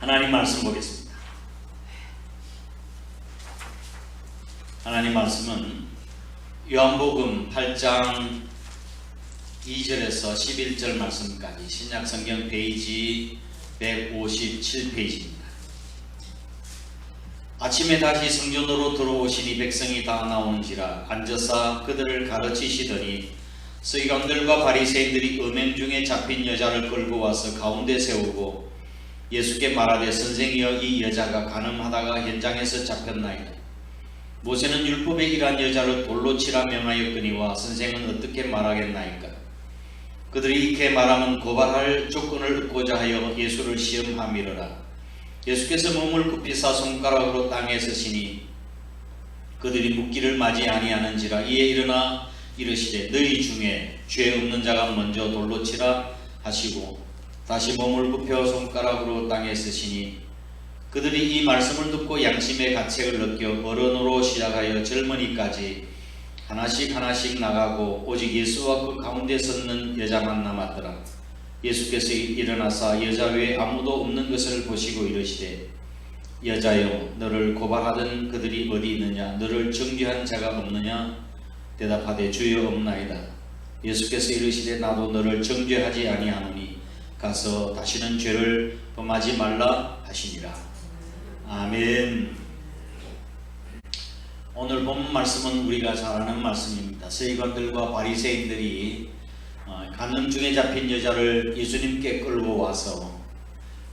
하나님 말씀 보겠습니다. 하나님 말씀은 요한복음 8장 2절에서 11절 말씀까지 신약성경 페이지 157페이지입니다. 아침에 다시 성전으로 들어오시니 백성이 다 나오는지라 앉아서 그들을 가르치시더니 서기관들과 바리새인들이 음행 중에 잡힌 여자를 끌고 와서 가운데 세우고 예수께 말하되 선생이여 이 여자가 간음하다가 현장에서 잡혔나이다. 모세는 율법에 이러한 여자를 돌로 치라 명하였거니와 선생은 어떻게 말하겠나이까. 그들이 이렇게 말하면 고발할 조건을 얻고자 하여 예수를 시험함이러라. 예수께서 몸을 굽히사 손가락으로 땅에 서시니 그들이 묻기를 맞이 아니하는지라. 이에 일어나 이르시되 너희 중에 죄 없는 자가 먼저 돌로 치라 하시고 다시 몸을 굽혀 손가락으로 땅에 서시니 그들이 이 말씀을 듣고 양심의 가책을 느껴 어른으로 시작하여 젊은이까지 하나씩 하나씩 나가고 오직 예수와 그 가운데 섰는 여자만 남았더라. 예수께서 일어나사 여자 외에 아무도 없는 것을 보시고 이르시되 여자여 너를 고발하던 그들이 어디 있느냐. 너를 정죄한 자가 없느냐. 대답하되 주여 없나이다. 예수께서 이르시되 나도 너를 정죄하지 아니하노니 가서 다시는 죄를 범하지 말라 하시니라. 아멘. 오늘 본 말씀은 우리가 잘 아는 말씀입니다. 서기관들과 바리새인들이 간음 중에 잡힌 여자를 예수님께 끌고 와서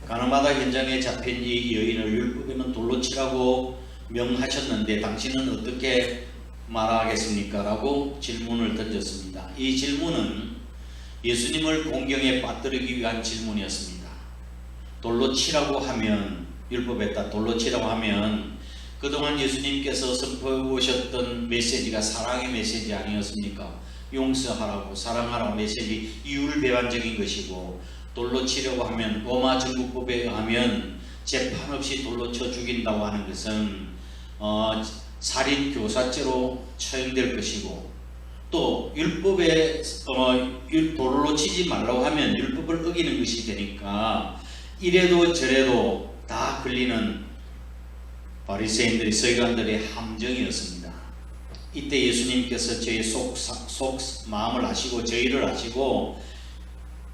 간음하다 현장에 잡힌 이 여인을 율법에는 돌로 치라고 명하셨는데 당신은 어떻게 말하겠습니까? 라고 질문을 던졌습니다. 이 질문은 예수님을 공경에 빠뜨리기 위한 질문이었습니다. 돌로 치라고 하면, 율법에다 돌로 치라고 하면 그동안 예수님께서 선포해 오셨던 메시지가 사랑의 메시지 아니었습니까? 용서하라고, 사랑하라고 메시지 이율배반적인 것이고, 돌로 치려고 하면 로마 정국법에 의하면 재판 없이 돌로 쳐 죽인다고 하는 것은 살인 교사죄로 처형될 것이고, 또 율법에 돌로 치지 말라고 하면 율법을 어기는 것이 되니까 이래도 저래도 다 걸리는 바리새인들이 서기관들의 함정이었습니다. 이때 예수님께서 저희 속 마음을 아시고 저희를 아시고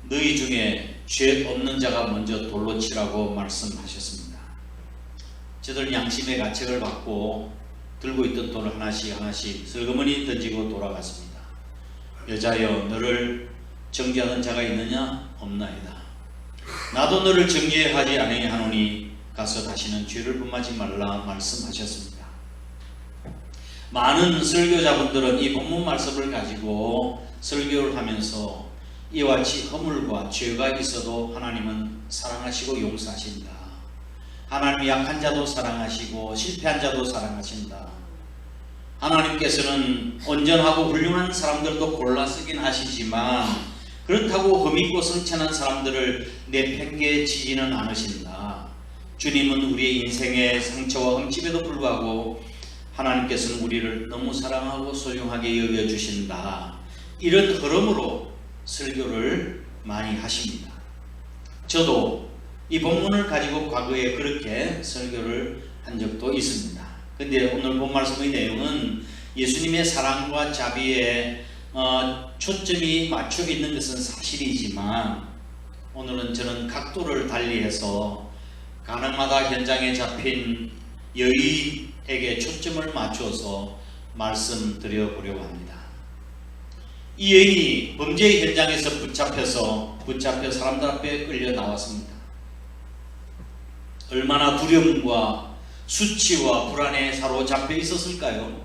너희 중에 죄 없는 자가 먼저 돌로 치라고 말씀하셨습니다. 저들 양심의 가책을 받고 들고 있던 돌을 하나씩 하나씩 슬그머니 던지고 돌아갔습니다. 여자여 너를 정죄하는 자가 있느냐? 없나이다. 나도 너를 정죄하지 아니하노니 가서 다시는 죄를 범하지 말라 말씀하셨습니다. 많은 설교자분들은 이 본문 말씀을 가지고 설교를 하면서 이와 같이 허물과 죄가 있어도 하나님은 사랑하시고 용서하신다. 하나님이 약한 자도 사랑하시고 실패한 자도 사랑하신다. 하나님께서는 온전하고 훌륭한 사람들도 골라 쓰긴 하시지만 그렇다고 흠있고 성천한 사람들을 내팽개치지는 않으신다. 주님은 우리의 인생의 상처와 흠집에도 불구하고 하나님께서는 우리를 너무 사랑하고 소중하게 여겨주신다. 이런 흐름으로 설교를 많이 하십니다. 저도 이 본문을 가지고 과거에 그렇게 설교를 한 적도 있습니다. 근데 오늘 본 말씀의 내용은 예수님의 사랑과 자비에 초점이 맞춰 있는 것은 사실이지만 오늘은 저는 각도를 달리해서 간음하다 현장에 잡힌 여인에게 초점을 맞춰서 말씀드려 보려고 합니다. 이 여인이 범죄 현장에서 붙잡혀 사람들 앞에 끌려 나왔습니다. 얼마나 두려움과 수치와 불안에 사로잡혀 있었을까요?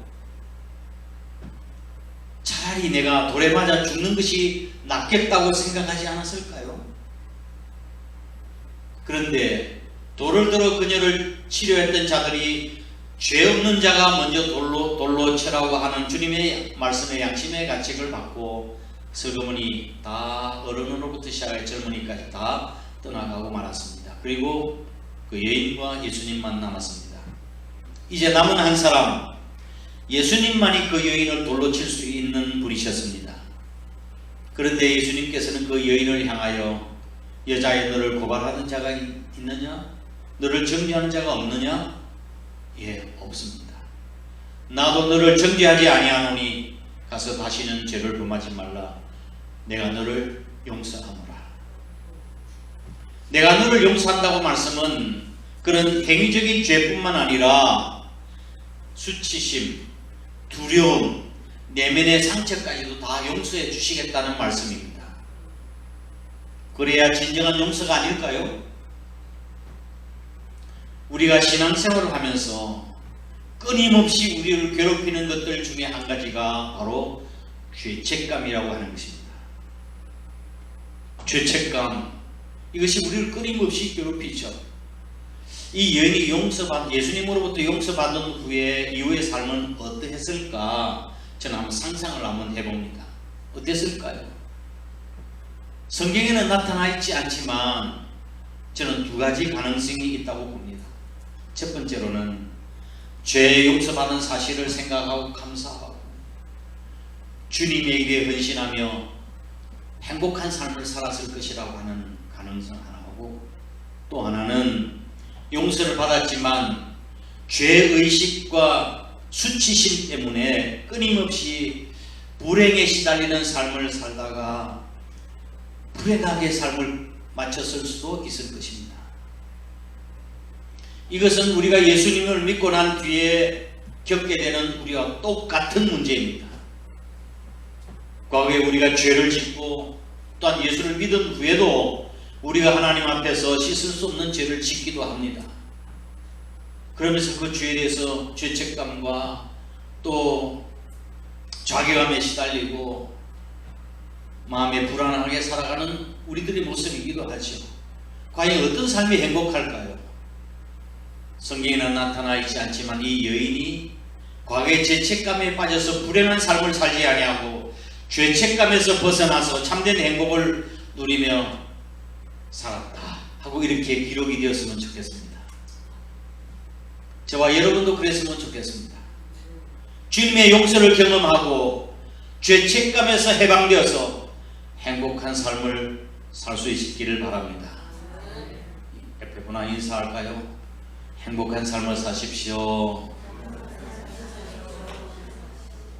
차라리 내가 돌에 맞아 죽는 것이 낫겠다고 생각하지 않았을까요? 그런데 돌을 들어 그녀를 치료했던 자들이 죄 없는 자가 먼저 돌로 치라고 하는 주님의 말씀에 양심의 가책을 받고 슬그머니 다 어른으로부터 시작해 젊은이까지 다 떠나가고 말았습니다. 그리고 그 여인과 예수님만 남았습니다. 이제 남은 한 사람, 예수님만이 그 여인을 돌로 칠 수 있는 분이셨습니다. 그런데 예수님께서는 그 여인을 향하여 여자의 너를 고발하는 자가 있느냐? 너를 정죄하는 자가 없느냐? 예, 없습니다. 나도 너를 정죄하지 아니하노니 가서 다시는 죄를 범하지 말라. 내가 너를 용서하노라. 내가 너를 용서한다고 말씀은 그런 행위적인 죄뿐만 아니라 수치심, 두려움, 내면의 상처까지도 다 용서해 주시겠다는 말씀입니다. 그래야 진정한 용서가 아닐까요? 우리가 신앙생활을 하면서 끊임없이 우리를 괴롭히는 것들 중에 한 가지가 바로 죄책감이라고 하는 것입니다. 죄책감, 이것이 우리를 끊임없이 괴롭히죠. 이 여인이 예수님으로부터 용서받은 후에 이후의 삶은 어떠했을까? 저는 한번 상상을 한번 해봅니다. 어땠을까요? 성경에는 나타나 있지 않지만 저는 두 가지 가능성이 있다고 봅니다. 첫 번째로는 죄 용서받은 사실을 생각하고 감사하고 주님의 일에 헌신하며 행복한 삶을 살았을 것이라고 하는 가능성 하나하고, 또 하나는 용서를 받았지만 죄의식과 수치심 때문에 끊임없이 불행에 시달리는 삶을 살다가 불행하게 삶을 마쳤을 수도 있을 것입니다. 이것은 우리가 예수님을 믿고 난 뒤에 겪게 되는 우리와 똑같은 문제입니다. 과거에 우리가 죄를 짓고 또한 예수를 믿은 후에도 우리가 하나님 앞에서 씻을 수 없는 죄를 짓기도 합니다. 그러면서 그 죄에 대해서 죄책감과 또 자괴감에 시달리고 마음에 불안하게 살아가는 우리들의 모습이기도 하죠. 과연 어떤 삶이 행복할까요? 성경에는 나타나 있지 않지만 이 여인이 과거의 죄책감에 빠져서 불행한 삶을 살지 아니하고 죄책감에서 벗어나서 참된 행복을 누리며 살았다 하고 이렇게 기록이 되었으면 좋겠습니다. 저와 여러분도 그랬으면 좋겠습니다. 주님의 용서를 경험하고 죄책감에서 해방되어서 행복한 삶을 살 수 있기를 바랍니다. 옆에 분아 인사할까요? 행복한 삶을 사십시오.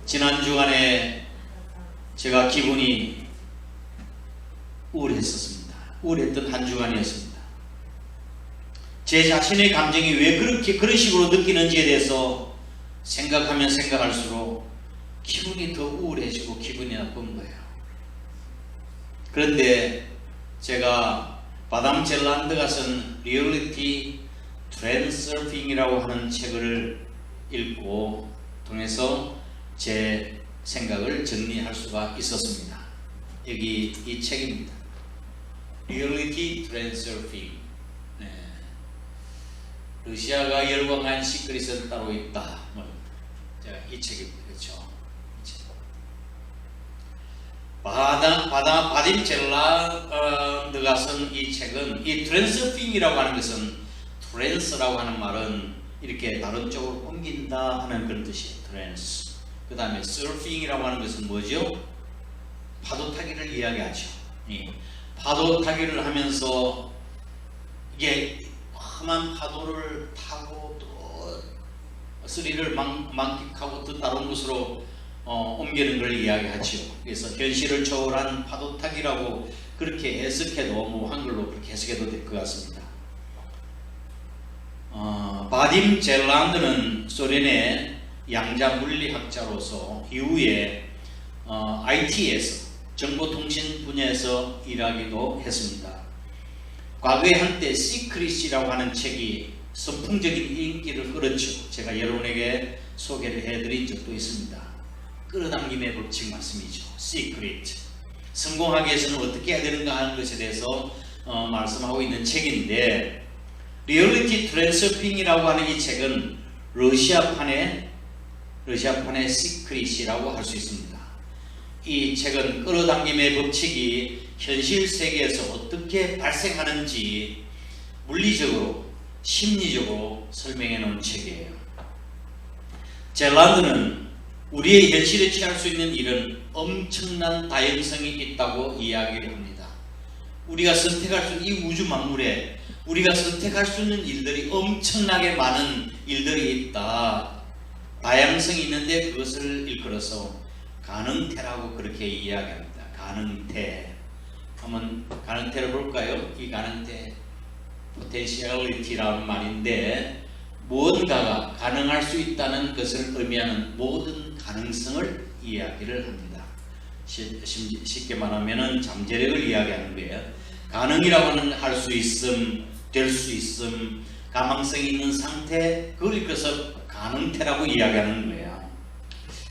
지난 주간에 제가 기분이 우울했었습니다. 우울했던 한 주간이었습니다. 제 자신의 감정이 왜 그런 식으로 느끼는지에 대해서 생각하면 생각할수록 기분이 더 우울해지고 기분이 나쁜 거예요. 그런데 제가 바담 젤란드가 쓴 리얼리티 트랜서핑이라고 하는 책을 읽고 통해서 제 생각을 정리할 수가 있었습니다. 여기 이 책입니다. 리얼리티 트랜서핑. 러시아가 열광한 시크릿은 따로 있다. 제가 이 책입니다. 그렇죠? 바딤 젤란드가 쓴 이 책은, 이 트랜서핑이라고 하는 것은, 트랜스라고 하는 말은 이렇게 다른 쪽으로 옮긴다 하는 그런 뜻이에요. 트랜스. 그 다음에 서핑이라고 하는 것은 뭐죠? 파도 타기를 이야기하죠. 파도 타기를 하면서 이게 험한 파도를 타고 또 스릴을 만끽하고 또 다른 곳으로 옮기는 걸 이야기하죠. 그래서 현실을 초월한 파도 타기라고 그렇게 해석해도, 뭐 한글로 그렇게 해석해도 될 것 같습니다. 바딤 젤란드는 소련의 양자 물리학자로서 이후에 IT에서 정보통신 분야에서 일하기도 했습니다. 과거에 한때 시크릿이라고 하는 책이 선풍적인 인기를 끌었죠. 제가 여러분에게 소개를 해드린 적도 있습니다. 끌어당김의 법칙 말씀이죠. 시크릿. 성공하기 위해서는 어떻게 해야 되는가 하는 것에 대해서 말씀하고 있는 책인데, 리얼리티 트랜서핑이라고 하는 이 책은 러시아판의 시크릿이라고 할 수 있습니다. 이 책은 끌어당김의 법칙이 현실 세계에서 어떻게 발생하는지 물리적으로, 심리적으로 설명해 놓은 책이에요. 젤란드는 우리의 현실에 취할 수 있는 일은 엄청난 다양성이 있다고 이야기를 합니다. 우리가 선택할 수 있는 이 우주 만물에 우리가 선택할 수 있는 일들이 엄청나게 많은 일들이 있다. 다양성이 있는데 그것을 일컬어서 가능태라고 그렇게 이야기합니다. 가능태. 한번 가능태를 볼까요? 이 가능태, potentiality라는 말인데 무언가가 가능할 수 있다는 것을 의미하는 모든 가능성을 이야기를 합니다. 쉽게 말하면 잠재력을 이야기하는 거예요. 가능이라고 하는 할 수 있음, 될 수 있음, 가망성이 있는 상태, 그걸 일컬어서 가능태라고 이야기하는 거예요.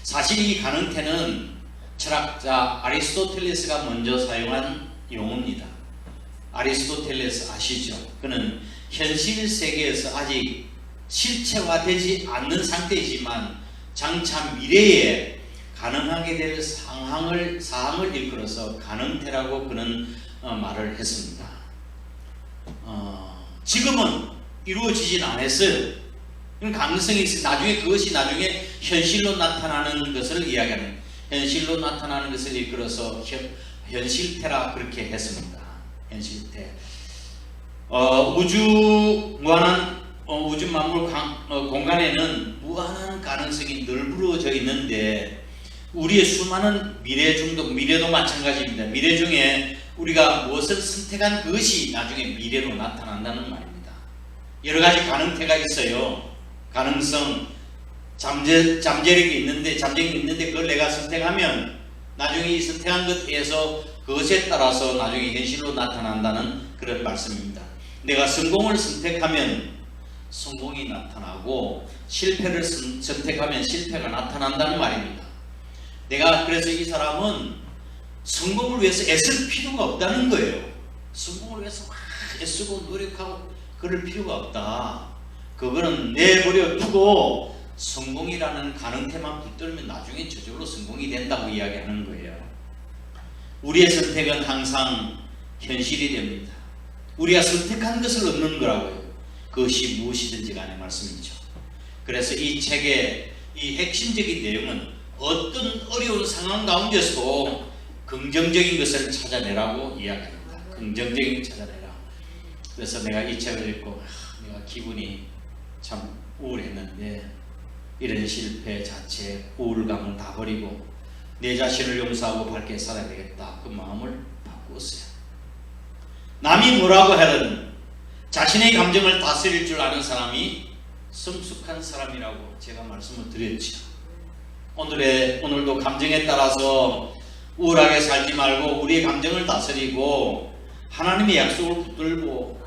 사실 이 가능태는 철학자 아리스토텔레스가 먼저 사용한 용어입니다. 아리스토텔레스 아시죠? 그는 현실 세계에서 아직 실체화되지 않는 상태이지만 장차 미래에 가능하게 될 사항을 일컬어서 가능태라고 그는 말을 했습니다. 지금은 이루어지진 않았어요. 가능성이 있어요. 나중에 현실로 나타나는 것을 이야기하는, 현실로 나타나는 것을 이끌어서 현실태라 그렇게 했습니다. 현실태. 우주 만물 공간에는 무한한 가능성이 널브러져 있는데 우리의 수많은 미래도 마찬가지입니다. 미래 중에 우리가 무엇을 선택한 그것이 나중에 미래로 나타난다는 말입니다. 여러 가지 가능태가 있어요. 가능성, 잠재력이 있는데 그걸 내가 선택하면 나중에 이 선택한 것에서 그것에 따라서 나중에 현실로 나타난다는 그런 말씀입니다. 내가 성공을 선택하면 성공이 나타나고 실패를 선택하면 실패가 나타난다는 말입니다. 내가 그래서 이 사람은 성공을 위해서 애쓸 필요가 없다는 거예요. 성공을 위해서 막 애쓰고 노력하고 그럴 필요가 없다. 그거는 내버려 두고 성공이라는 가능태만 붙들면 나중에 저절로 성공이 된다고 이야기하는 거예요. 우리의 선택은 항상 현실이 됩니다. 우리가 선택한 것을 얻는 거라고요. 그것이 무엇이든지 간의 말씀이죠. 그래서 이 책의 이 핵심적인 내용은 어떤 어려운 상황 가운데서도 긍정적인 것을 찾아내라고 이야기합니다. 긍정적인 것을 찾아내라. 그래서 내가 이 책을 읽고 내가 기분이 참 우울했는데 이런 실패, 자체, 우울감을 다 버리고 내 자신을 용서하고 밝게 살아야 되겠다. 그 마음을 바꾸었어요. 남이 뭐라고 하든 자신의 감정을 다스릴 줄 아는 사람이 성숙한 사람이라고 제가 말씀을 드렸죠. 오늘도 감정에 따라서 우울하게 살지 말고 우리의 감정을 다스리고 하나님의 약속을 붙들고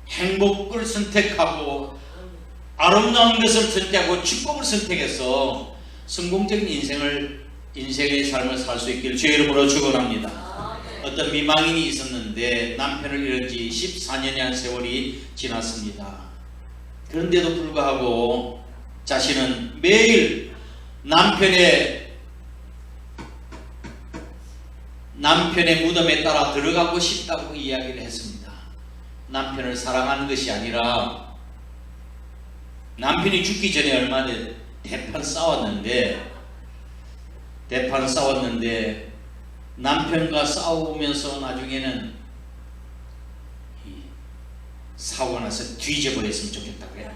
행복을 선택하고 아름다운 것을 선택하고 축복을 선택해서 성공적인 인생의 삶을 살 수 있기를 주의 이름으로 축원합니다. 어떤 미망인이 있었는데 남편을 잃은 지 14년의 세월이 지났습니다. 그런데도 불구하고 자신은 매일 남편의 무덤에 따라 들어가고 싶다고 이야기를 했습니다. 남편을 사랑하는 것이 아니라 남편이 죽기 전에 얼마 전에 대판 싸웠는데 남편과 싸우면서 나중에는 사고가 나서 뒤져버렸으면 좋겠다고요.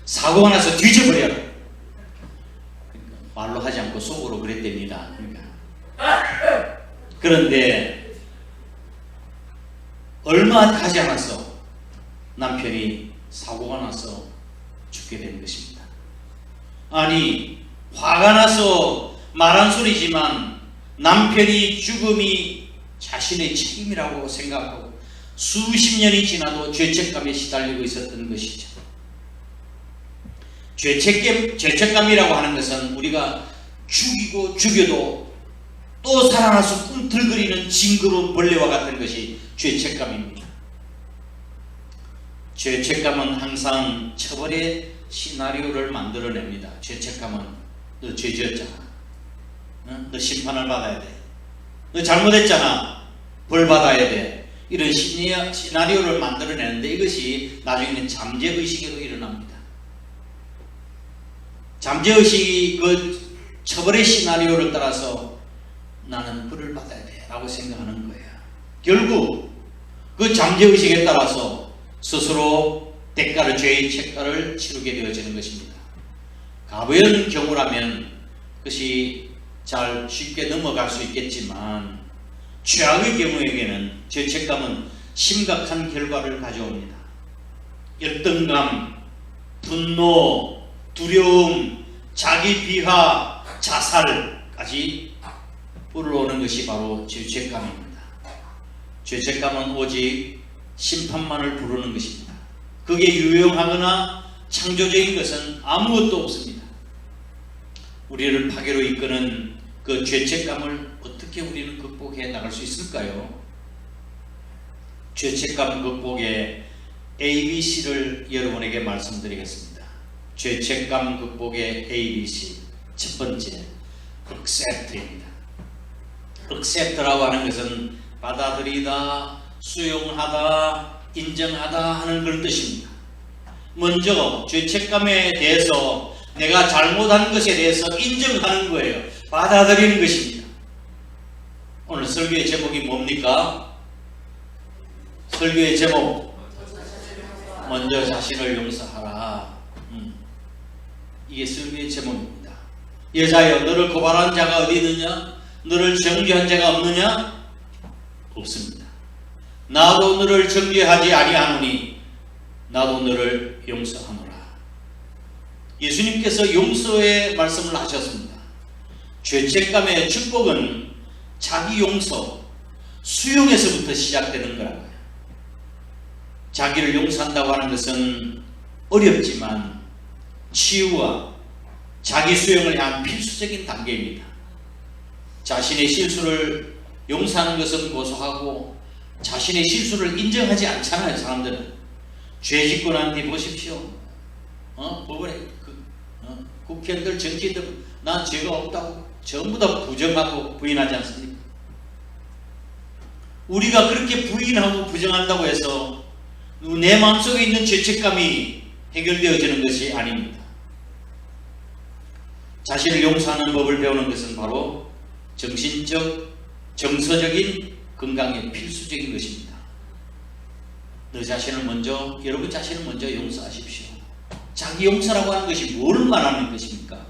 사고가 나서 뒤져버려라. 그러니까 말로 하지 않고 속으로 그랬답니다. 그런데 얼마 가지 않아서 남편이 사고가 나서 죽게 된 것입니다. 아니, 화가 나서 말한 소리지만 남편이 죽음이 자신의 책임이라고 생각하고 수십 년이 지나도 죄책감에 시달리고 있었던 것이죠. 죄책감이라고 하는 것은 우리가 죽여도 또 살아나서 꿈틀거리는 징그러운 벌레와 같은 것이 죄책감입니다. 죄책감은 항상 처벌의 시나리오를 만들어냅니다. 죄책감은 너 죄 지었잖아. 너 심판을 받아야 돼. 너 잘못했잖아. 벌 받아야 돼. 이런 시나리오를 만들어내는데 이것이 나중에는 잠재의식으로 일어납니다. 잠재의식이 그 처벌의 시나리오를 따라서 나는 벌을 받아야 돼 라고 생각하는 거예요. 결국 그 잠재의식에 따라서 스스로 죄의 책가를 치르게 되어지는 것입니다. 가벼운 경우라면 그것이 잘 쉽게 넘어갈 수 있겠지만 최악의 경우에게는 죄책감은 심각한 결과를 가져옵니다. 열등감, 분노, 두려움, 자기 비하, 자살까지 불러오는 것이 바로 죄책감입니다. 죄책감은 오직 심판만을 부르는 것입니다. 그게 유용하거나 창조적인 것은 아무것도 없습니다. 우리를 파괴로 이끄는 그 죄책감을 어떻게 우리는 극복해 나갈 수 있을까요? 죄책감 극복의 ABC를 여러분에게 말씀드리겠습니다. 죄책감 극복의 ABC 첫 번째, accept입니다. accept라고 하는 것은 받아들이다, 수용하다, 인정하다 하는 그런 뜻입니다. 먼저 죄책감에 대해서 내가 잘못한 것에 대해서 인정하는 거예요. 받아들이는 것입니다. 오늘 설교의 제목이 뭡니까? 설교의 제목, 먼저 자신을 용서하라. 이게 설교의 제목입니다. 여자여, 너를 고발한 자가 어디 있느냐? 너를 정죄한 자가 없느냐? 없습니다. 나도 너를 정죄하지 아니하노니 나도 너를 용서하노라. 예수님께서 용서의 말씀을 하셨습니다. 죄책감의 축복은 자기 용서, 수용에서부터 시작되는 거라고요. 자기를 용서한다고 하는 것은 어렵지만 치유와 자기 수용을 향한 필수적인 단계입니다. 자신의 실수를 용서하는 것은 고소하고 자신의 실수를 인정하지 않잖아요. 사람들은 죄 짓고 난 뒤 보십시오. 법원에 국회의원들, 정치인들 난 죄가 없다고 전부 다 부정하고 부인하지 않습니까? 우리가 그렇게 부인하고 부정한다고 해서 내 마음속에 있는 죄책감이 해결되어지는 것이 아닙니다. 자신을 용서하는 법을 배우는 것은 바로 정신적, 정서적인 건강의 필수적인 것입니다. 여러분 자신을 먼저 용서하십시오. 자기 용서라고 하는 것이 뭘 말하는 것입니까?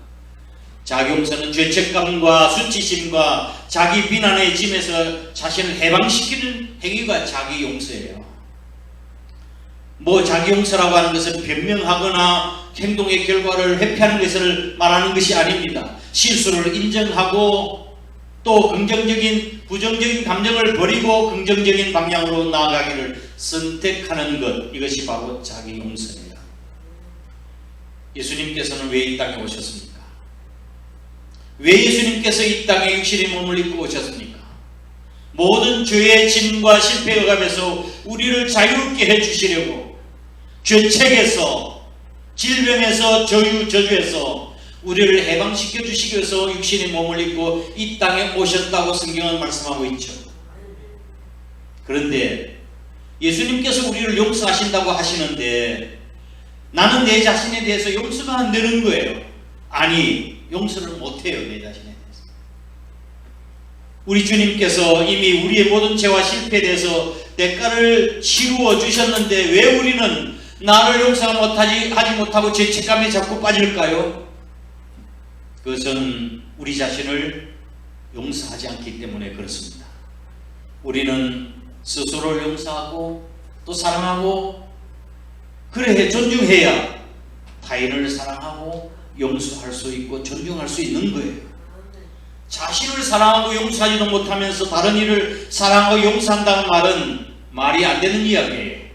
자기 용서는 죄책감과 수치심과 자기 비난의 짐에서 자신을 해방시키는 행위가 자기 용서예요. 자기 용서라고 하는 것은 변명하거나 행동의 결과를 회피하는 것을 말하는 것이 아닙니다. 실수를 인정하고 또 긍정적인, 부정적인 감정을 버리고 긍정적인 방향으로 나아가기를 선택하는 것, 이것이 바로 자기 용서입니다. 예수님께서는 왜 이 땅에 오셨습니까? 왜 예수님께서 이 땅에 육신의 몸을 입고 오셨습니까? 모든 죄의 짐과 실패에 감해서 우리를 자유롭게 해주시려고, 죄책에서, 질병에서, 저주에서 우리를 해방시켜 주시기 위해서 육신의 몸을 입고 이 땅에 오셨다고 성경은 말씀하고 있죠. 그런데 예수님께서 우리를 용서하신다고 하시는데 나는 내 자신에 대해서 용서가 안 되는 거예요. 아니, 용서를 못해요. 내 자신에 대해서. 우리 주님께서 이미 우리의 모든 죄와 실패에 대해서 대가를 치루어 주셨는데 왜 우리는 나를 용서 하지 못하고 죄책감에 자꾸 빠질까요? 그것은 우리 자신을 용서하지 않기 때문에 그렇습니다. 우리는 스스로를 용서하고 또 사랑하고 그래 존중해야 타인을 사랑하고 용서할 수 있고 존중할 수 있는 거예요. 자신을 사랑하고 용서하지도 못하면서 다른 이를 사랑하고 용서한다는 말은 말이 안 되는 이야기예요.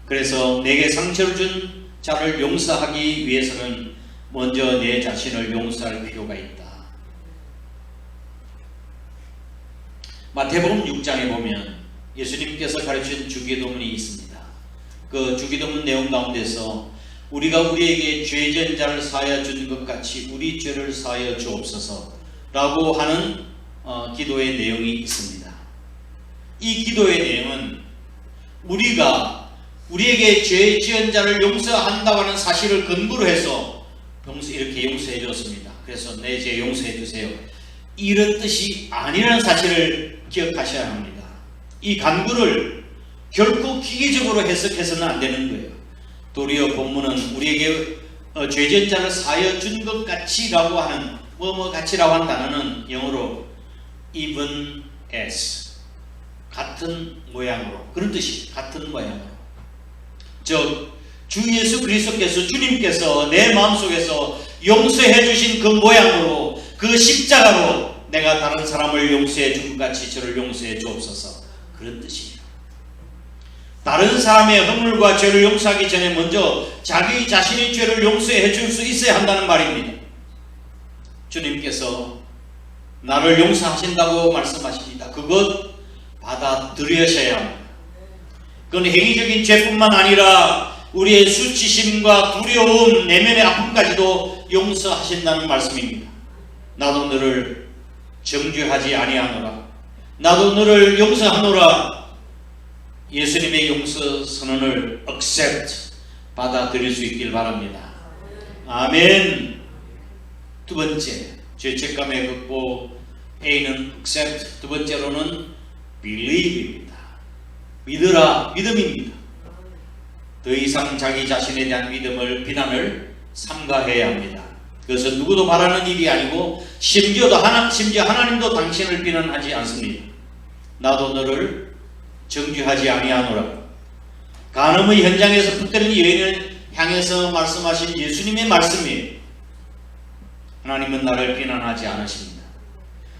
그래서 내게 상처를 준 자를 용서하기 위해서는 먼저 내 자신을 용서할 필요가 있다. 마태복음 6장에 보면 예수님께서 가르친 주기도문이 있습니다. 그 주기도문 내용 가운데서 우리가 우리에게 죄진 자를 사하여 준 것 같이 우리 죄를 사하여 주옵소서 라고 하는 기도의 내용이 있습니다. 이 기도의 내용은 우리에게 죄 지은 자를 용서한다고 하는 사실을 근거로 해서 이렇게 용서해 줬습니다. 그래서 내 죄 용서해 주세요. 이런 뜻이 아니라는 사실을 기억하셔야 합니다. 이 간구를 결코 기계적으로 해석해서는 안 되는 거예요. 도리어 본문은 우리에게 죄전자를 사하여 준 것 같이라고 하는 같이라고 하는 단어는 영어로 even as, 같은 모양으로, 그런 뜻이 같은 모양으로. 즉 주 예수 그리스도께서, 주님께서 내 마음속에서 용서해 주신 그 모양으로, 그 십자가로 내가 다른 사람을 용서해 준 것 같이 저를 용서해 주옵소서, 그런 뜻이에요. 다른 사람의 허물과 죄를 용서하기 전에 먼저 자기 자신의 죄를 용서해 줄 수 있어야 한다는 말입니다. 주님께서 나를 용서하신다고 말씀하십니다. 그것 받아들여셔야 합니다. 그건 행위적인 죄뿐만 아니라 우리의 수치심과 두려움, 내면의 아픔까지도 용서하신다는 말씀입니다. 나도 너를 정죄하지 아니하노라, 나도 너를 용서하노라. 예수님의 용서 선언을 accept, 받아들일 수 있길 바랍니다. 아멘. 두 번째, 죄책감의 극복. A는 accept, 두 번째로는 believe입니다. 믿으라, 믿음입니다. 더 이상 자기 자신에 대한 비난을 삼가해야 합니다. 그것은 누구도 바라는 일이 아니고 심지어 하나님도 당신을 비난하지 않습니다. 나도 너를 정죄하지 아니하노라. 간음의 현장에서 붙들린 여인을 향해서 말씀하신 예수님의 말씀이에요. 하나님은 나를 비난하지 않으십니다.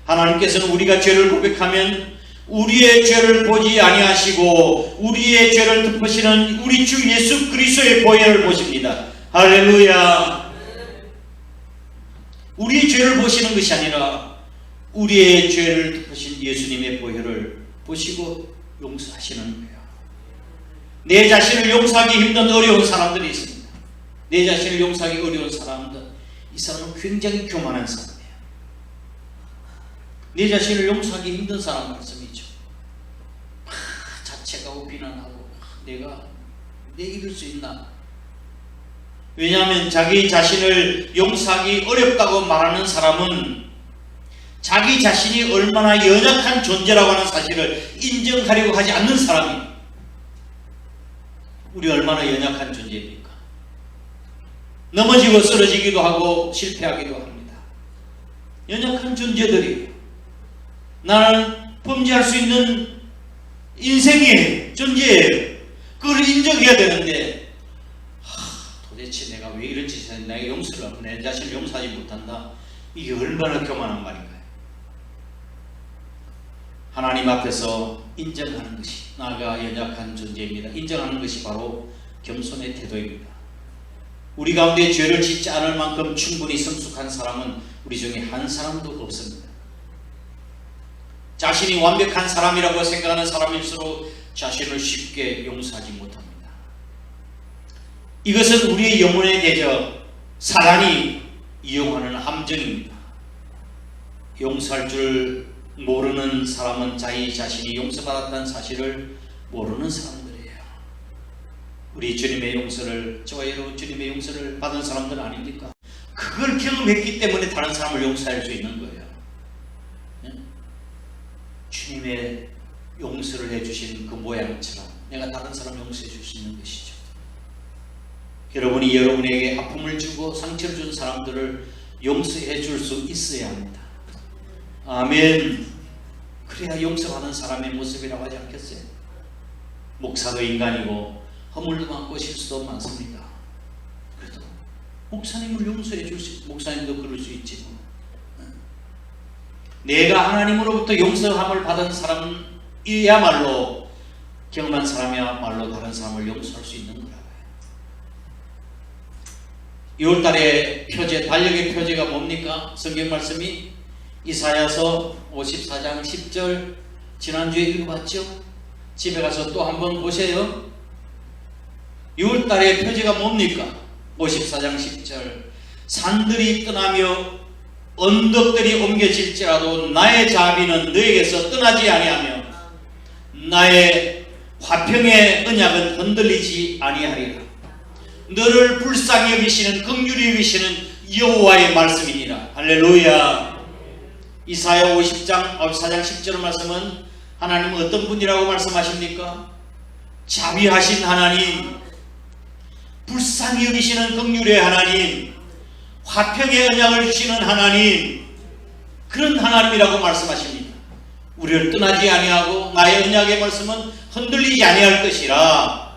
하나님께서는 우리가 죄를 고백하면 우리의 죄를 보지 아니하시고 우리의 죄를 덮으시는 우리 주 예수 그리스도의 보혈을 보십니다. 할렐루야. 우리의 죄를 보시는 것이 아니라 우리의 죄를 덮으신 예수님의 보혈을 보시고 용서하시는 거예요. 내 자신을 용서하기 힘든 어려운 사람들이 있습니다. 내 자신을 용서하기 어려운 사람들, 이 사람은 굉장히 교만한 사람이에요. 내 자신을 용서하기 힘든 사람 말씀이죠. 자책하고 비난하고 내가 이럴 수 있나? 왜냐하면 자기 자신을 용서하기 어렵다고 말하는 사람은 자기 자신이 얼마나 연약한 존재라고 하는 사실을 인정하려고 하지 않는 사람이에요. 우리 얼마나 연약한 존재입니까? 넘어지고 쓰러지기도 하고 실패하기도 합니다. 연약한 존재들이에요. 나는 범죄할 수 있는 인생이에요. 존재예요. 그걸 인정해야 되는데 도대체 내가 왜 이런 짓을 했나? 내가 용서를 하고 내 자신을 용서하지 못한다. 이게 얼마나 교만한 말인가요? 하나님 앞에서 인정하는 것이, 나가 연약한 존재입니다. 인정하는 것이 바로 겸손의 태도입니다. 우리 가운데 죄를 짓지 않을 만큼 충분히 성숙한 사람은 우리 중에 한 사람도 없습니다. 자신이 완벽한 사람이라고 생각하는 사람일수록 자신을 쉽게 용서하지 못합니다. 이것은 우리의 영혼의 대적 사단이 이용하는 함정입니다. 용서할 줄 모르는 사람은 자기 자신이 용서받았다는 사실을 모르는 사람들이에요. 우리 주님의 용서를, 저희로 주님의 용서를 받은 사람들 아닙니까? 그걸 경험했기 때문에 다른 사람을 용서할 수 있는 거예요. 주님의 용서를 해주신 그 모양처럼 내가 다른 사람 용서해 줄 수 있는 것이죠. 여러분이 여러분에게 아픔을 주고 상처를 준 사람들을 용서해 줄 수 있어야 합니다. 아멘. 그래야 용서받는 사람의 모습이라고 하지 않겠어요? 목사도 인간이고 허물도 많고 실수도 많습니다. 그래도 목사님을 용서해 줄 수 있고 목사님도 그럴 수 있지. 내가 하나님으로부터 용서함을 받은 사람이야말로, 경험한 사람이야말로 다른 사람을 용서할 수 있는 거라고요. 6월달에 표제, 달력의 표제가 뭡니까? 성경 말씀이 이사야서 54장 10절 지난주에 읽어봤죠? 집에 가서 또 한번 보세요. 6월달의 표제가 뭡니까? 54장 10절 산들이 떠나며 언덕들이 옮겨질지라도 나의 자비는 너에게서 떠나지 아니하며 나의 화평의 언약은 흔들리지 아니하리라. 너를 불쌍히 여기시는, 긍휼히 여기시는 여호와의 말씀이니라. 할렐루야. 이사야 54장 10절 말씀은 하나님은 어떤 분이라고 말씀하십니까? 자비하신 하나님, 불쌍히 여기시는 긍휼의 하나님, 화평의 언약을 주시는 하나님, 그런 하나님이라고 말씀하십니다. 우리를 떠나지 아니하고 나의 언약의 말씀은 흔들리지 아니할 것이라.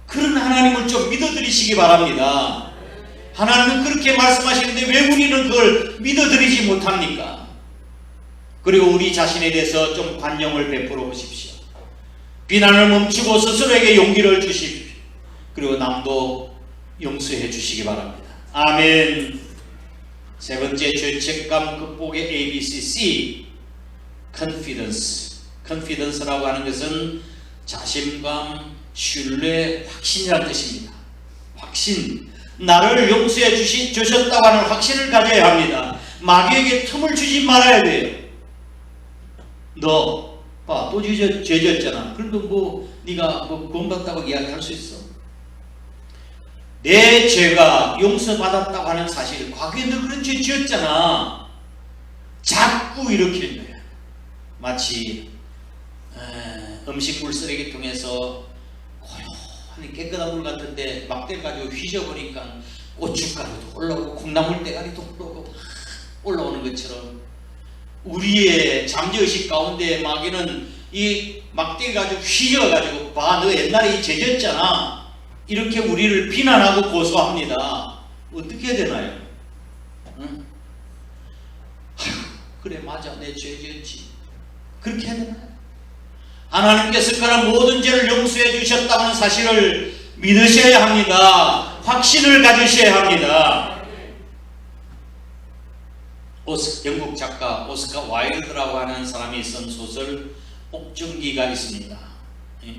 그런 하나님을 좀 믿어드리시기 바랍니다. 하나님은 그렇게 말씀하시는데 왜 우리는 그걸 믿어드리지 못합니까? 그리고 우리 자신에 대해서 좀 관용을 베풀어 보십시오. 비난을 멈추고 스스로에게 용기를 주십시오. 그리고 남도 용서해 주시기 바랍니다. 아멘. 세 번째, 죄책감 극복의 ABCC, confidence라고 하는 것은 자신감, 신뢰, 확신이라는 뜻입니다. 확신, 나를 용서해 주셨다고 하는 확신을 가져야 합니다. 마귀에게 틈을 주지 말아야 돼요. 너 봐, 또 죄 지었잖아. 그래도 뭐 네가 뭐 구원받았다고 이야기할 수 있어. 내 죄가 용서받았다고 하는 사실, 과거에 너 그런 죄 지었잖아. 자꾸 일으키는 거야. 마치 음식물 쓰레기통에서 고요한 깨끗한 물 같은데 막대 가지고 휘저으니까 고춧가루도 올라오고 콩나물 대가리도 올라오고 올라오는 것처럼, 우리의 잠재의식 가운데 마귀는 이 막대 가지고 휘저어가지고, 봐, 너 옛날에 이 죄 졌잖아, 이렇게 우리를 비난하고 고소합니다. 어떻게 해야 되나요? 응? 그래, 맞아, 내 죄 지었지. 그렇게 해야 되나요? 하나님께서 그런 모든 죄를 용서해 주셨다는 사실을 믿으셔야 합니다. 확신을 가지셔야 합니다. 영국 작가 오스카 와일드라고 하는 사람이 쓴 소설 옥중기가 있습니다.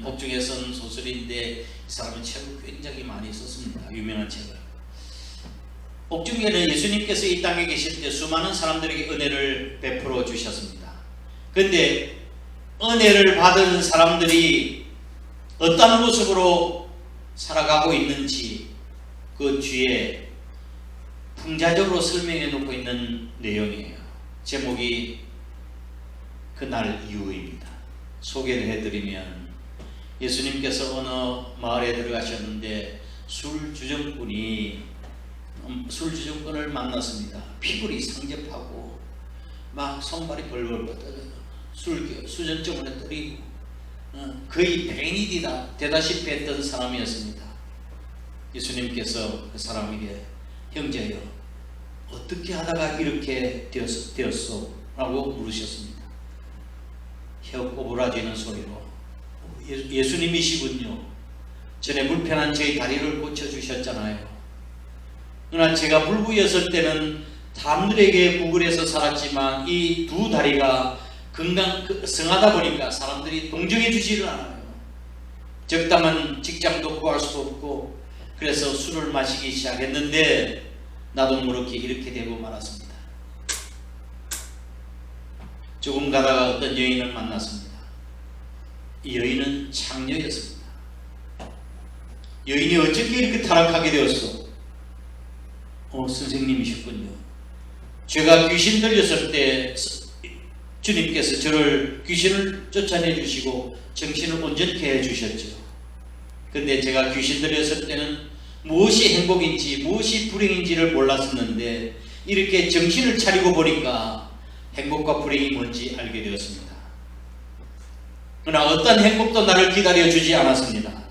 옥중에 쓴 소설인데 이 사람은 책을 굉장히 많이 썼습니다. 유명한 책을. 옥중기는 예수님께서 이 땅에 계실 때 수많은 사람들에게 은혜를 베풀어 주셨습니다. 그런데 은혜를 받은 사람들이 어떤 모습으로 살아가고 있는지 그 뒤에 풍자적으로 설명해 놓고 있는 내용이에요. 제목이 그날 이후입니다. 소개를 해드리면, 예수님께서 어느 마을에 들어가셨는데 술주정꾼을 만났습니다. 피골이 상접하고 막 손발이 벌벌 뻗어요. 수전증으로 때리고 거의 뱅이 되다시피 했던 사람이었습니다. 예수님께서 그 사람에게, 형제여, 어떻게 하다가 이렇게 되었소? 라고 물으셨습니다. 혀 꼬부라지는 소리로, 예수님이시군요. 전에 불편한 제 다리를 고쳐주셨잖아요. 그러나 제가 불구였을 때는 사람들에게 구글에서 살았지만 이 두 다리가 성하다 보니까 사람들이 동정해 주지를 않아요. 적당한 직장도 구할 수도 없고, 그래서 술을 마시기 시작했는데 나도 모르게 이렇게 되고 말았습니다. 조금 가다가 어떤 여인을 만났습니다. 이 여인은 창녀였습니다. 여인이 어떻게 이렇게 타락하게 되었어? 선생님이셨군요. 제가 귀신 들렸을 때 주님께서 저를 귀신을 쫓아내 주시고 정신을 온전케 해 주셨죠. 근데 제가 귀신 들렸을 때는 무엇이 행복인지 무엇이 불행인지를 몰랐었는데 이렇게 정신을 차리고 보니까 행복과 불행이 뭔지 알게 되었습니다. 그러나 어떤 행복도 나를 기다려주지 않았습니다.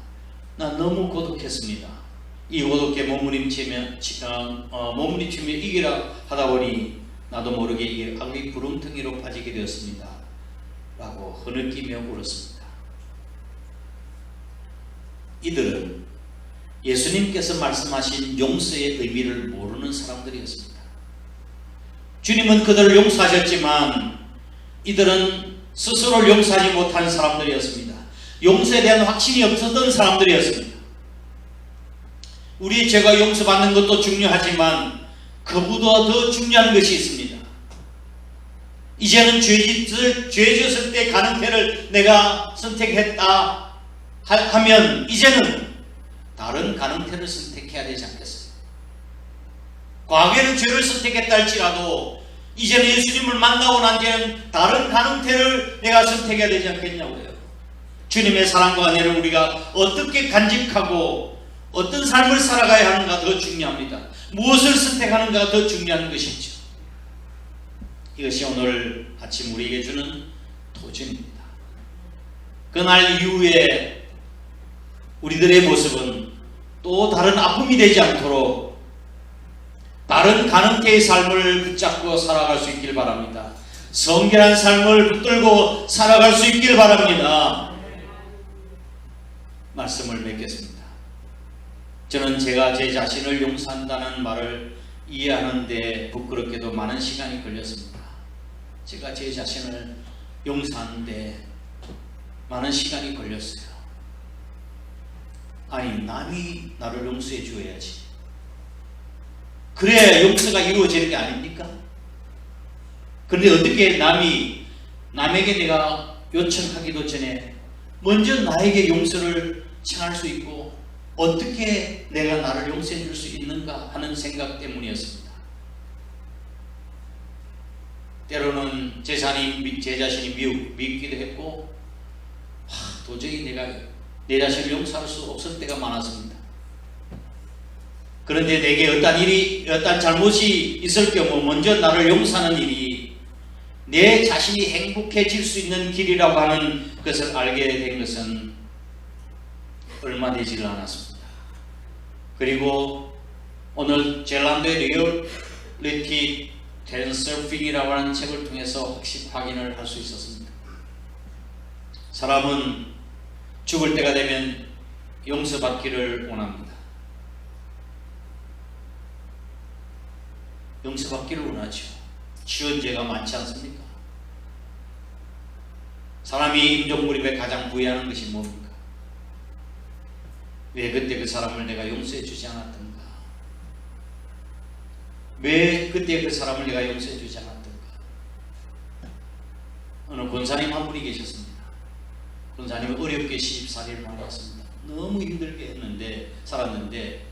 난 너무 고독했습니다. 이 고독에 몸부림치며 이기라 하다 보니 나도 모르게 이 악의 구렁텅이로 빠지게 되었습니다. 라고 흐느끼며 울었습니다. 이들은 예수님께서 말씀하신 용서의 의미를 모르는 사람들이었습니다. 주님은 그들을 용서하셨지만 이들은 스스로를 용서하지 못한 사람들이었습니다. 용서에 대한 확신이 없었던 사람들이었습니다. 우리 죄가 용서받는 것도 중요하지만 그보다 더 중요한 것이 있습니다. 이제는 죄 지었을 때 가능태를 내가 선택했다 하면 이제는 다른 가능태를 선택해야 되지 않겠어요? 과거에는 죄를 선택했다 할지라도 이제는 예수님을 만나고 난 뒤에는 다른 가능태를 내가 선택해야 되지 않겠냐고요. 주님의 사랑과 은혜를 우리가 어떻게 간직하고 어떤 삶을 살아가야 하는가 더 중요합니다. 무엇을 선택하는가 더 중요한 것이죠. 이것이 오늘 아침 우리에게 주는 도전입니다. 그날 이후에 우리들의 모습은 또 다른 아픔이 되지 않도록 다른 가능태의 삶을 붙잡고 살아갈 수 있길 바랍니다. 성결한 삶을 붙들고 살아갈 수 있길 바랍니다. 말씀을 맺겠습니다. 저는 제가 제 자신을 용서한다는 말을 이해하는데 부끄럽게도 많은 시간이 걸렸습니다. 제가 제 자신을 용서하는데 많은 시간이 걸렸어요. 아니, 남이 나를 용서해 주어야지. 그래야 용서가 이루어지는 게 아닙니까? 그런데 어떻게 남에게 내가 요청하기도 전에 먼저 나에게 용서를 청할 수 있고 어떻게 내가 나를 용서해 줄 수 있는가 하는 생각 때문이었습니다. 때로는 제 자신이 미흡기도 했고 도저히 내가 내 자신을 용서할 수 없을 때가 많았습니다. 그런데 내게 어떤 잘못이 있을 경우 먼저 나를 용서하는 일이 내 자신이 행복해질 수 있는 길이라고 하는 것을 알게 된 것은 얼마 되지를 않았습니다. 그리고 오늘 젤란드의 리얼리티 트랜서핑이라고 하는 책을 통해서 확인을 할 수 있었습니다. 사람은 죽을 때가 되면 용서받기를 원합니다. 용서받기를 원하죠. 지은 죄가 많지 않습니까? 사람이 인종몰입에 가장 부여하는 것이 뭡니까? 왜 그때 그 사람을 내가 용서해 주지 않았던가? 왜 그때 그 사람을 내가 용서해 주지 않았던가? 어느 권사님 한 분이 계셨습니다. 권사님은 어렵게 시집살이를 하셨습니다. 너무 힘들게 살았는데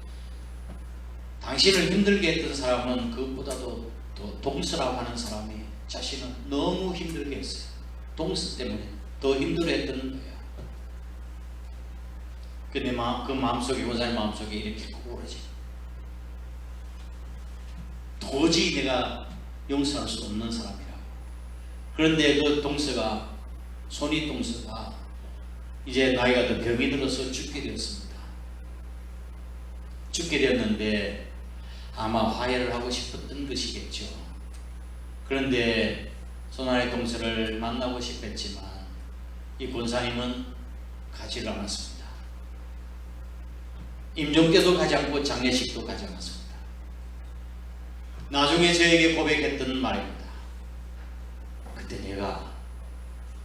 당신을 힘들게 했던 사람은 그것보다도 더 동서라고 하는 사람이 자신은 너무 힘들게 했어요. 동서 때문에 더 힘들어했던 거예요. 근데 그 마음속에, 권사님 마음속에 이렇게 구부러지. 도저히 내가 용서할 수 없는 사람이라고. 그런데 그 동서가, 손이 동서가 이제 나이가 더 병이 들어서 죽게 되었습니다. 죽게 되었는데 아마 화해를 하고 싶었던 것이겠죠. 그런데 손안의 동서를 만나고 싶었지만 이 권사님은 가지를 않았습니다. 임종께도 가지 않고 장례식도 가지 않았습니다. 나중에 저에게 고백했던 말입니다. 그때 내가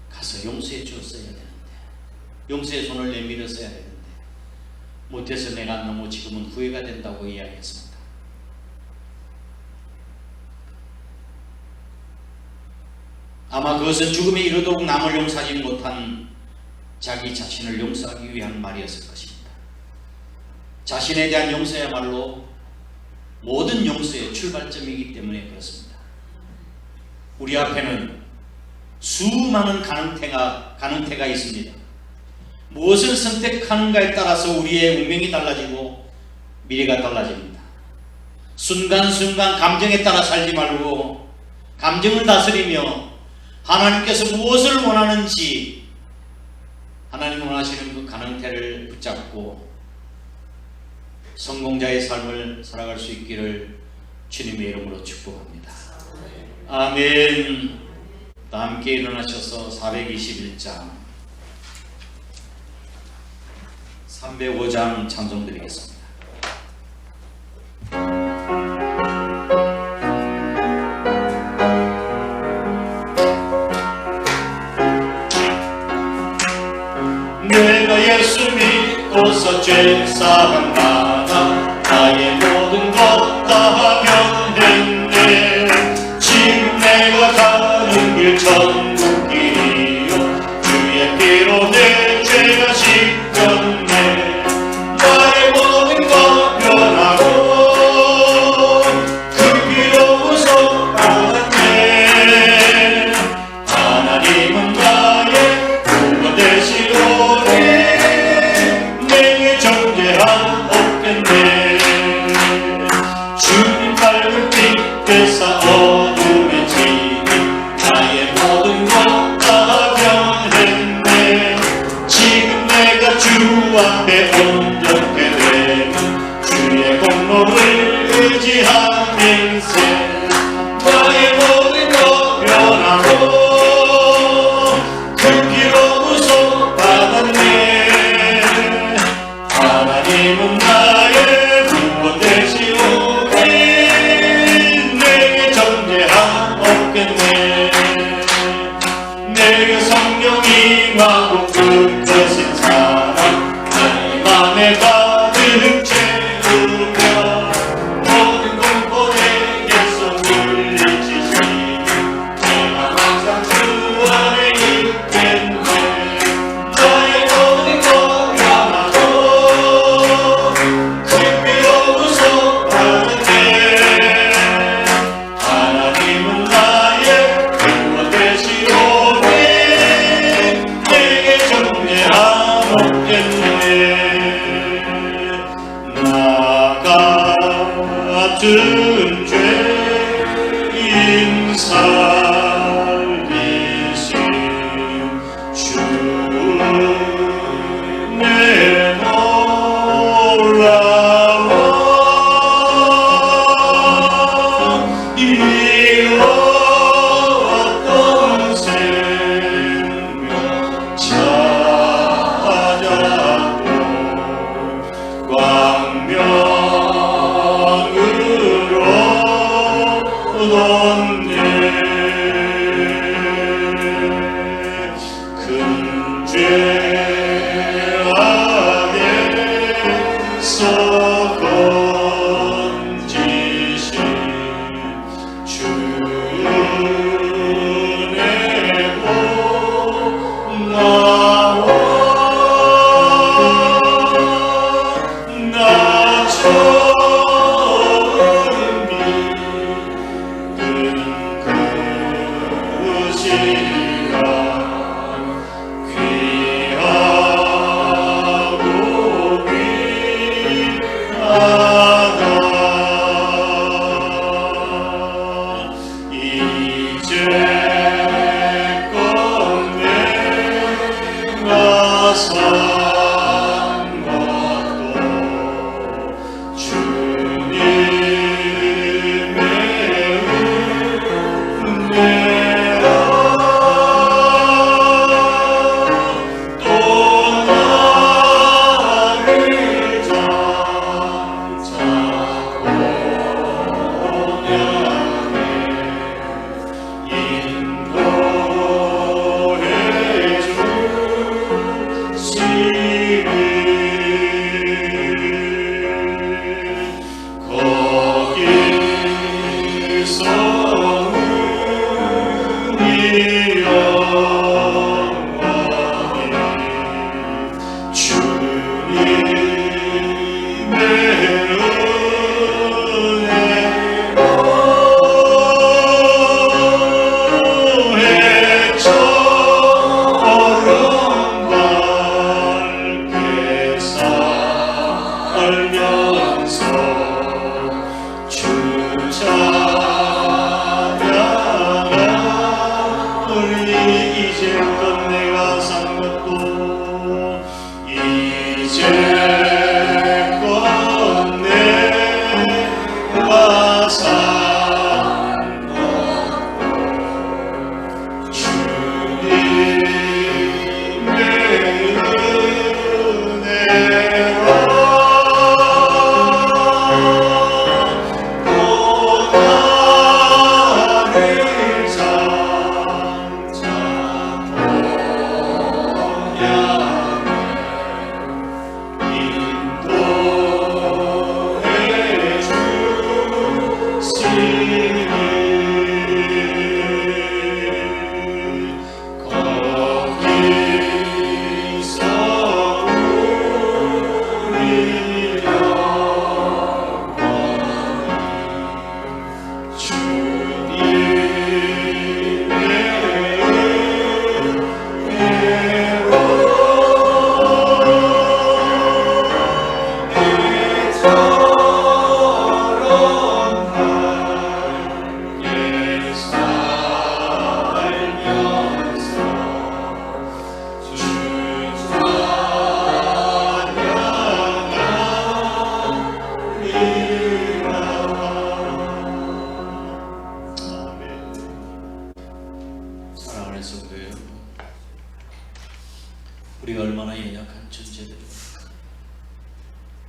가서 용서해 주었어야 되는데, 용서의 손을 내밀었어야 되는데 못해서 내가 너무 지금은 후회가 된다고 이야기했습니다. 아마 그것은 죽음에 이르도록 남을 용서하지 못한 자기 자신을 용서하기 위한 말이었을 것입니다. 자신에 대한 용서야말로 모든 용서의 출발점이기 때문에 그렇습니다. 우리 앞에는 수많은 가능태가 있습니다. 무엇을 선택하는가에 따라서 우리의 운명이 달라지고 미래가 달라집니다. 순간순간 감정에 따라 살지 말고 감정을 다스리며 하나님께서 무엇을 원하는지 하나님 원하시는 그 가능태를 붙잡고 성공자의 삶을 살아갈 수 있기를 주님의 이름으로 축복합니다. 아멘. 다 함께 일어나셔서 421장 305장 찬송 드리겠습니다. 내가 예수 믿고서 죄 사함 받아 나의 모든 것 다 변했네. 지금 내가 가는 길 천국 길이요 주의 피로 내 죄가 씻겼네. 나의 모든 것 변하고 그 피로 속았네. 하나님은 나의 구원 되시고 정죄함 없겠네. 주님 밝은 빛에서 어둠에 지는 나의 모든 것 다 변했네. 지금 내가 주 앞에 온전케 되면 주의 공로를 의지하면서 나의 모든 것 변하고 그 피로 구속받았네. 하나님은 나의 구원 되시오니 내게 정죄함 없겠네. 내게 성령 임하고 끝내신 사랑 나의 맘에 가득 채우며 모든 공포 내게서 물리치시니 내가 항상 주 안에 있겠네. 나의 모든 것 변하고 그 피로 구속받았네. 하나님은 나의 구원 되시오니 내게 정죄함 없겠네. 나 같은 죄인 살리신 주 내 놀라워 이 어떤 생명 찾았고 광명으로 얻네. 큰 죄 안에서 건지신 주 내고 나와 나 처음 믿은 그 시간 귀하고 귀한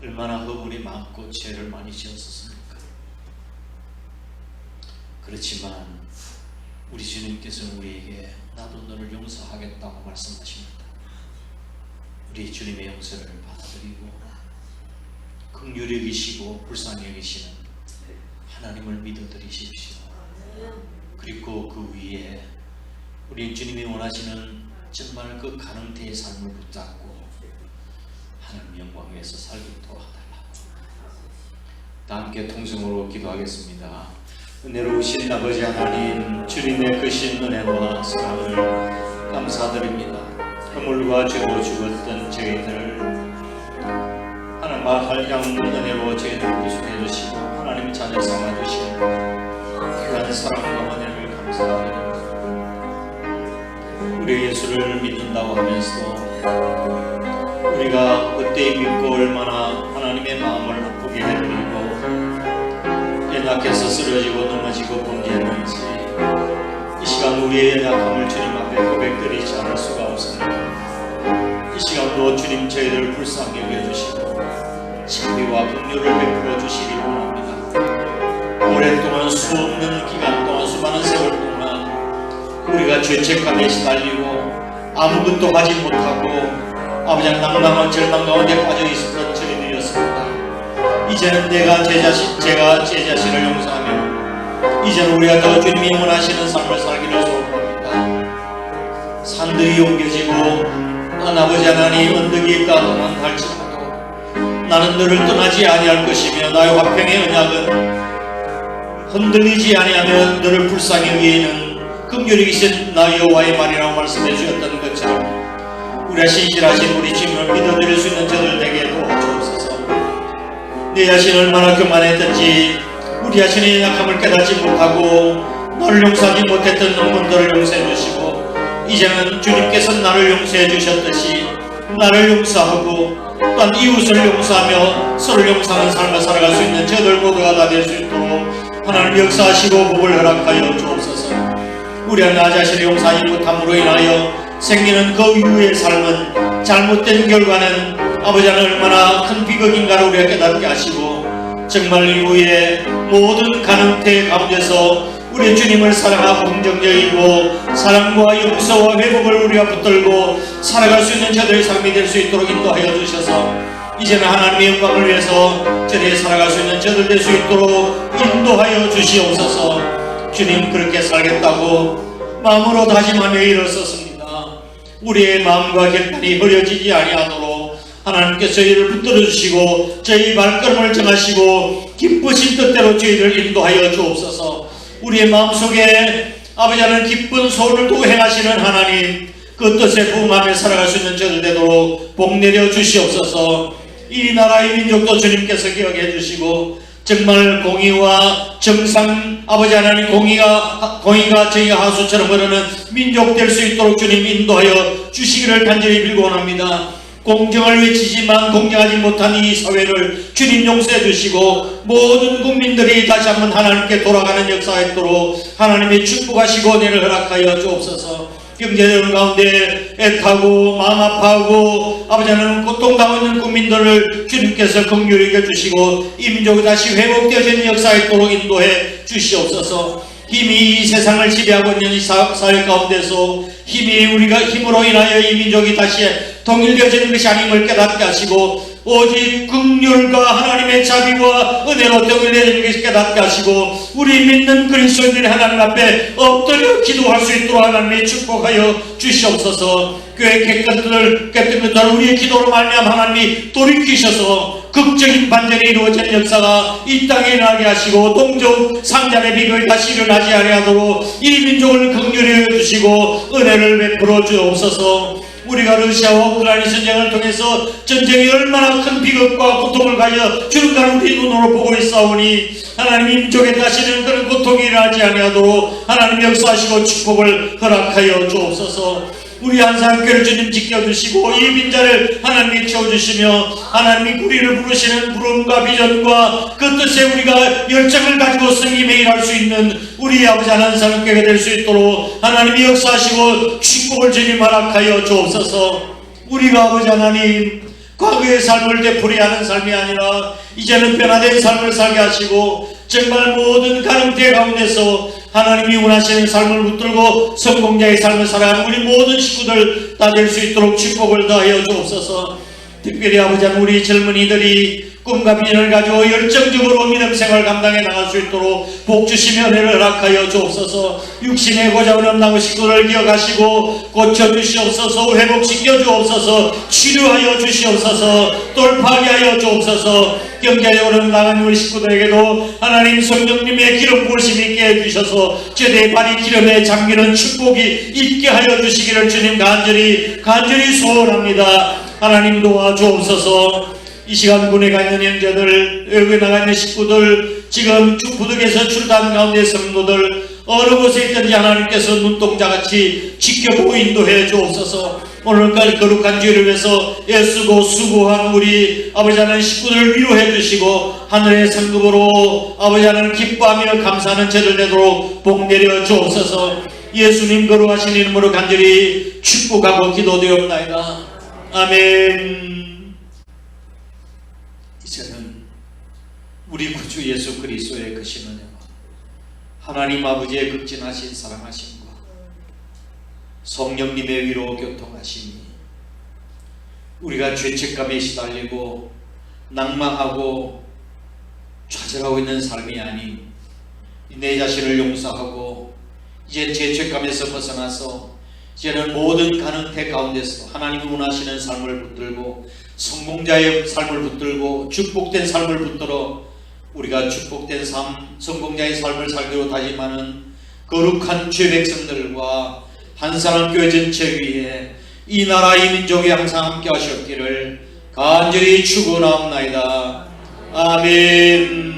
얼마나 허물이 많고 죄를 많이 지었었습니까? 그렇지만 우리 주님께서는 우리에게 나도 너를 용서하겠다고 말씀하십니다. 우리 주님의 용서를 받아들이고 긍휼히 여기시고 불쌍히 여기시는 하나님을 믿어드리십시오. 그리고 그 위에 우리 주님이 원하시는 정말 그 가능태의 삶을 붙잡고 하나님 영광 위에서 살게 도와달라고. 다 함께 통성으로 기도하겠습니다. 은혜로우신 아버지 하나님, 주님의 크신 은혜와 사랑을 감사드립니다. 허물과 죄로 죽었던 저희들을 하나님과 한량 은혜로 저희들을 구속해 주시고 하나님의 자녀 삼아 주신 귀한 사랑과 은혜를 감사드립니다. 우리 예수를 믿는다고 하면서도 우리가 그때 믿고 얼마나 하나님의 마음을 아프게 해드리고 연약해서 쓰러지고 넘어지고 범죄했는지 이 시간 우리의 연약함을 주님 앞에 고백드리지 않을 수가 없습니다. 이 시간도 주님 저희를 불쌍히 여겨주시고 자비와 긍휼을 베풀어 주시기 원합니다. 오랫동안 수없는 기간 동안 수많은 세월 동안 우리가 죄책감에 시달리고 아무것도 하지 못하고 아버지 낭망한 절망 가운데 빠져 있었던 저희들이었습니다. 이제는 제가 제 자신을 용서하며 이제는 우리가 더 주님이 원하시는 삶을 살기를 소원합니다. 산들이 옮겨지고 아버지 하나님 언덕이 가동한 할지라도 나는 너를 떠나지 아니할 것이며 나의 화평의 언약은 흔들리지 아니하면 너를 불쌍히 여기는 긍휼히 계신 나 여호와의 말이라고 말씀해 주셨던 것처럼 우리가 신실하신 우리 주님을 믿어드릴 수 있는 저들 되게 도와주옵소서. 내 자신이 얼마나 교만했던지 우리 자신의 약함을 깨닫지 못하고 너를 용서하지 못했던 놈들을 용서해 주시고 이제는 주님께서 나를 용서해 주셨듯이 나를 용서하고 또한 이웃을 용서하며 서로 용서하는 삶을 살아갈 수 있는 저들 모두가 다 될 수 있도록 하나님 역사하시고 복을 허락하여 주옵소서. 우리 나 자신을 용서하지 못함으로 인하여 생기는 그 이후의 삶은 잘못된 결과는 아버지 하나님 얼마나 큰 비극인가를 우리가 깨닫게 하시고 정말 이후에 모든 가능태 가운데서 우리 주님을 사랑하고 긍정적이고 사랑과 용서와 회복을 우리가 붙들고 살아갈 수 있는 저들의 삶이 될 수 있도록 인도하여 주셔서 이제는 하나님의 영광을 위해서 저들이 살아갈 수 있는 저들 될 수 있도록 인도하여 주시옵소서. 주님 그렇게 살겠다고 마음으로 다짐하며 일어섰습니다. 우리의 마음과 결단이 버려지지 아니하도록 하나님께서 저희를 붙들어 주시고 저희 발걸음을 정하시고 기쁘신 뜻대로 저희를 인도하여 주옵소서. 우리의 마음속에 아버지 하나님 기쁜 소원을 두고 행하시는 하나님 그 뜻에 부응하며 살아갈 수 있는 저들 되도록 복 내려 주시옵소서. 이 나라의 민족도 주님께서 기억해 주시고 정말 공의와 정상 아버지 하나님 공의가 저희가 하수처럼 흐르는 민족 될 수 있도록 주님 인도하여 주시기를 간절히 빌고 원합니다. 공정을 외치지만 공정하지 못한 이 사회를 주님 용서해 주시고 모든 국민들이 다시 한번 하나님께 돌아가는 역사가 있도록 하나님의 축복하시고 은혜를 허락하여 주옵소서. 경제적인 가운데 애타고 마음 아파하고 아버지 하나님 고통당하고 있는 국민들을 주님께서 긍휼히 여겨주시고 이 민족이 다시 회복되어지는 역사가 있도록 인도해 주시옵소서. 힘이 이 세상을 지배하고 있는 이 사회 가운데서 우리가 힘으로 인하여 이 민족이 다시 통일되어지는 것이 아님을 깨닫게 하시고 오직 긍휼과 하나님의 자비와 은혜로 통일되어지는 것을 깨닫게 하시고 우리 믿는 그리스도인들이 하나님 앞에 엎드려 기도할 수 있도록 하나님의 축복하여 주시옵소서. 교회 깨끗한 우리의 기도로 말미암아 하나님이 돌이키셔서 극적인 반전이 이루어진 역사가 이 땅에 나게 하시고 동족 상잔의 비극이 다시 일어나지 아니하도록 이 민족을 긍휼히 여주시고 은혜를 베풀어 주옵소서. 우리가 러시아와 우크라이나 전쟁을 통해서 전쟁이 얼마나 큰 비극과 고통을 가져 주는가를 우리 눈으로 보고 있사오니 하나님 민족에 다시는 그런 고통이 일어나지 아니하도록 하나님 역사하시고 축복을 허락하여 주옵소서. 우리 한상교를 주님 지켜주시고 이 빈자를 하나님이 채워주시며 하나님이 우리를 부르시는 부름과 비전과 그 뜻에 우리가 열정을 가지고 승임에 일할 수 있는 우리 아버지 한상교가 될 수 있도록 하나님이 역사하시고 축복을 주님 허락하여 주옵소서. 우리가 아버지 하나님 과거의 삶을 되풀이하는 삶이 아니라 이제는 변화된 삶을 살게 하시고 정말 모든 가정대 가운데서 하나님이 원하시는 삶을 붙들고 성공자의 삶을 살아가는 우리 모든 식구들 다 될 수 있도록 축복을 더하여 주옵소서. 특별히 아버지 하나님, 우리 젊은이들이 꿈과 비전을 가지고 열정적으로 믿음 생활 감당해 나갈 수 있도록 복 주시며 은혜를 허락하여 주옵소서. 육신의 고장을 없나무 식구를 기억하시고 고쳐주시옵소서. 회복시켜 주옵소서. 치료하여 주시옵소서. 돌파하게 하여 주옵소서. 경제적으로 나간 우리 식구들에게도 하나님 성령님의 기름 부으심 있게 해주셔서 제대 발이 기름에 잠기는 축복이 있게 하여 주시기를 주님 간절히 소원합니다. 하나님 도와주옵소서. 이 시간 군에 가 있는 형제들, 외국에 나가 있는 식구들, 지금 부득에서 출단 가운데 성도들, 어느 곳에 있든지 하나님께서 눈동자같이 지켜보고 인도해 주옵소서. 오늘까지 거룩한 주일을 위해서 애쓰고 수고한 우리 아버지 하나님 식구들을 위로해 주시고 하늘의 상급으로 아버지 하나님 기뻐하며 감사하는 제들 되도록 복 내려 주옵소서. 예수님 거룩하신 이름으로 간절히 축복하고 기도되옵나이다. 아멘. 이제는 우리 구주 예수 그리스도의 크신 은혜와 하나님 아버지의 극진하신 사랑하심과 성령님의 위로 교통하심이 우리가 죄책감에 시달리고 낭망하고 좌절하고 있는 삶이 아닌 내 자신을 용서하고 이제 죄책감에서 벗어나서 이제는 모든 가능태 가운데서 하나님이 원하시는 삶을 붙들고 성공자의 삶을 붙들고 축복된 삶을 붙들어 우리가 축복된 삶, 성공자의 삶을 살기로 다짐하는 거룩한 죄 백성들과 한사람 교회 전체 위에 이 나라 이 민족이 항상 함께 하셨기를 간절히 축원하옵나이다. 아멘.